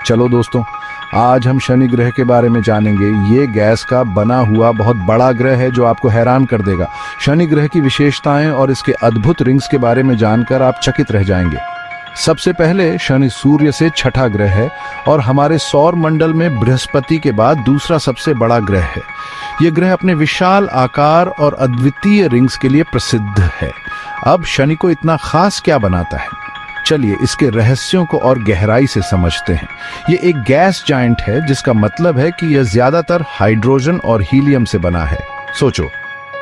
चलो दोस्तों, आज हम शनि ग्रह के बारे में जानेंगे। ये गैस का बना हुआ बहुत बड़ा ग्रह है जो आपको हैरान कर देगा। शनि ग्रह की विशेषताएं और इसके अद्भुत रिंग्स के बारे में जानकर आप चकित रह जाएंगे। सबसे पहले शनि सूर्य से छठा ग्रह है और हमारे सौर मंडल में बृहस्पति के बाद दूसरा सबसे बड़ा ग्रह है। यह ग्रह अपने विशाल आकार और अद्वितीय रिंग्स के लिए प्रसिद्ध है। अब शनि को इतना खास क्या बनाता है, चलिए इसके रहस्यों को और गहराई से समझते हैं। ये एक गैस जायंट है, जिसका मतलब है कि यह ज्यादातर हाइड्रोजन और हीलियम से बना है। सोचो,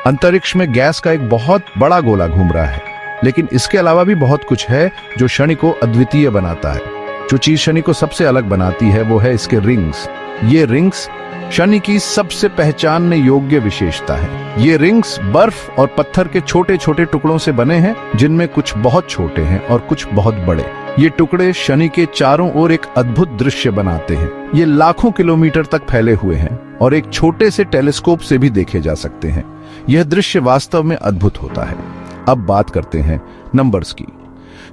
अंतरिक्ष में गैस का एक बहुत बड़ा गोला घूम रहा है, लेकिन इसके अलावा भी बहुत कुछ है जो शनि को अद्वितीय बनाता है। जो चीज शनि को सबसे अलग बनाती है वो है इसके रिंग्स। ये रिंग्स शनि की सबसे पहचानने योग्य विशेषता है। ये रिंग्स बर्फ और पत्थर के छोटे छोटे टुकड़ों से बने हैं, जिनमें कुछ बहुत छोटे हैं और कुछ बहुत बड़े। ये टुकड़े शनि के चारों ओर एक अद्भुत दृश्य बनाते हैं। ये लाखों किलोमीटर तक फैले हुए हैं और एक छोटे से टेलीस्कोप से भी देखे जा सकते हैं। यह दृश्य वास्तव में अद्भुत होता है। अब बात करते हैं नंबर्स की।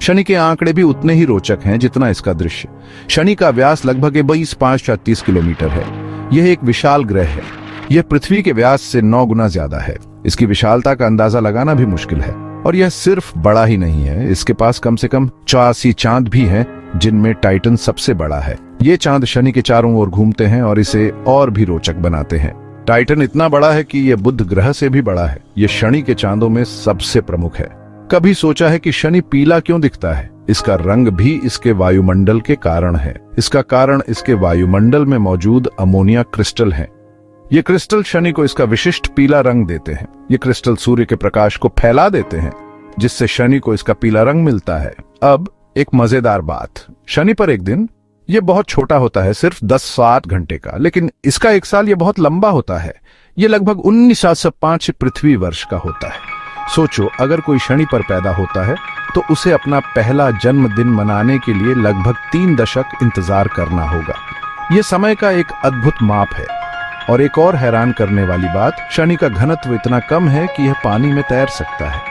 शनि के आंकड़े भी उतने ही रोचक हैं जितना इसका दृश्य। शनि का व्यास लगभग 22,536 किलोमीटर है। यह एक विशाल ग्रह है। यह पृथ्वी के व्यास से 9 गुना ज्यादा है। इसकी विशालता का अंदाजा लगाना भी मुश्किल है। और यह सिर्फ बड़ा ही नहीं है, इसके पास कम से कम 84 चांद भी हैं, जिनमें टाइटन सबसे बड़ा है। ये चांद शनि के चारों ओर घूमते हैं और इसे और भी रोचक बनाते हैं। टाइटन इतना बड़ा है कि यह बुध ग्रह से भी बड़ा है। यह शनि के चांदों में सबसे प्रमुख है। कभी सोचा है कि शनि पीला क्यों दिखता है? इसका रंग भी इसके वायुमंडल के कारण है। इसका कारण इसके वायुमंडल में मौजूद अमोनिया क्रिस्टल हैं। ये क्रिस्टल शनि को इसका विशिष्ट पीला रंग देते हैं। ये क्रिस्टल सूर्य के प्रकाश को फैला देते हैं, जिससे शनि को इसका पीला रंग मिलता है। अब एक मजेदार बात, शनि पर एक दिन ये बहुत छोटा होता है, सिर्फ 10-7 घंटे का, लेकिन इसका एक साल ये बहुत लंबा होता है। ये लगभग 19,705 पृथ्वी वर्ष का होता है। सोचो, अगर कोई शनि पर पैदा होता है तो उसे अपना पहला जन्मदिन मनाने के लिए लगभग 3 दशक इंतजार करना होगा। यह समय का एक अद्भुत माप है। और एक और हैरान करने वाली बात, शनि का घनत्व इतना कम है कि यह पानी में तैर सकता है।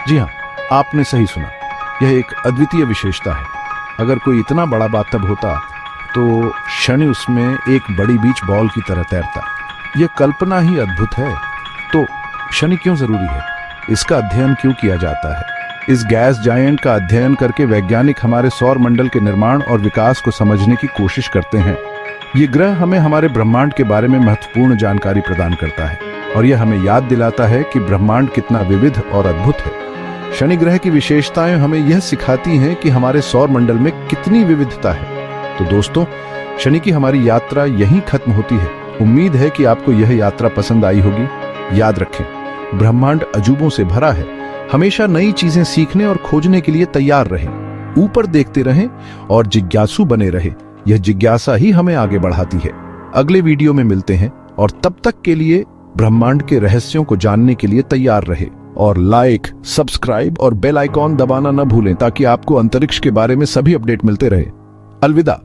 जी हाँ, आपने सही सुना, यह एक अद्वितीय विशेषता है। अगर कोई इतना बड़ा बाथटब होता तो शनि उसमें एक बड़ी बीच बॉल की तरह तैरता। यह कल्पना ही अद्भुत है। तो शनि क्यों जरूरी है? इसका अध्ययन क्यों किया जाता है? इस गैस जायंट का अध्ययन करके वैज्ञानिक हमारे सौर मंडल के निर्माण और विकास को समझने की कोशिश करते हैं। ये ग्रह हमें हमारे ब्रह्मांड के बारे में महत्वपूर्ण जानकारी प्रदान करता है और यह हमें याद दिलाता है कि ब्रह्मांड कितना विविध और अद्भुत है। शनि ग्रह की विशेषताएं हमें यह सिखाती हैं कि हमारे सौर मंडल में कितनी विविधता है। तो दोस्तों, शनि की हमारी यात्रा यहीं खत्म होती है। उम्मीद है कि आपको यह यात्रा पसंद आई होगी। याद रखें, ब्रह्मांड अजूबों से भरा है। हमेशा नई चीजें सीखने और खोजने के लिए तैयार रहें। ऊपर देखते रहें और जिज्ञासु बने रहे। यह जिज्ञासा ही हमें आगे बढ़ाती है। अगले वीडियो में मिलते हैं और तब तक के लिए ब्रह्मांड के रहस्यों को जानने के लिए तैयार रहे। और लाइक, सब्सक्राइब और बेल आइकॉन दबाना न भूलें, ताकि आपको अंतरिक्ष के बारे में सभी अपडेट मिलते रहे। अलविदा।